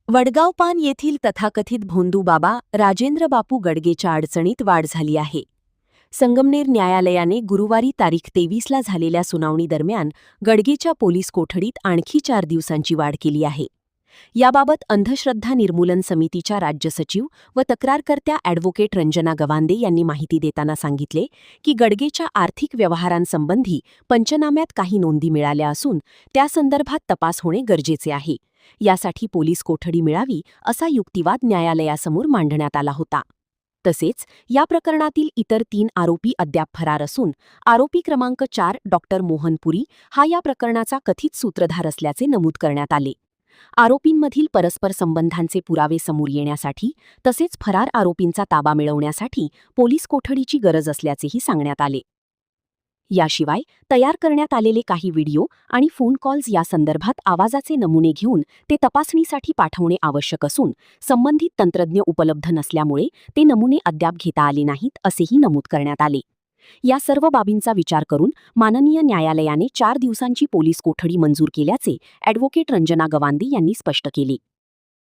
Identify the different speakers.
Speaker 1: वडगावपान येथील तथाकथित भोंदूबाबा राजेंद्र बापू गडगेच्या अडचणीत वाढ झाली आहे. संगमनेर न्यायालयाने गुरुवारी तारीख 23ला झालेल्या सुनावणीदरम्यान गडगेच्या पोलीस कोठडीत आणखी 4 दिवसांची वाढ केली आहे. याबाबत अंधश्रद्धा निर्मूलन समितीच्या राज्य सचिव व तक्रारकर्त्या ॲडव्होकेट रंजना गवांदे यांनी माहिती देताना सांगितले की गडगेच्या आर्थिक व्यवहारांसंबंधी पंचनाम्यात काही नोंदी मिळाल्या असून त्यासंदर्भात तपास होणे गरजेचे आहे. यासाठी पोलीस कोठडी मिळावी असा युक्तिवाद न्यायालयासमोर मांडण्यात आला होता. तसेच या प्रकरणातील इतर 3 आरोपी अद्याप फरार असून आरोपी क्रमांक 4 डॉक्टर मोहन पुरी हा या प्रकरणाचा कथित सूत्रधार असल्याचे नमूद करण्यात आले. आरोपींमधील परस्पर संबंधांचे पुरावे समोर येण्यासाठी तसेच फरार आरोपींचा ताबा मिळवण्यासाठी पोलीस कोठडीची गरज असल्याचेही सांगण्यात आले. याशिवाय तयार करण्यात आलेले काही व्हिडिओ आणि फोन कॉल्स यासंदर्भात आवाजाचे नमुने घेऊन ते तपासणीसाठी पाठवणे आवश्यक असून संबंधित तंत्रज्ञ उपलब्ध नसल्यामुळे ते नमुने अद्याप घेता आले नाहीत असेही नमूद करण्यात आले. या सर्व बाबींचा विचार करून माननीय न्यायालयाने 4 दिवसांची पोलीस कोठडी मंजूर केल्याचे ॲडव्होकेट रंजना गवांदे यांनी स्पष्ट केले.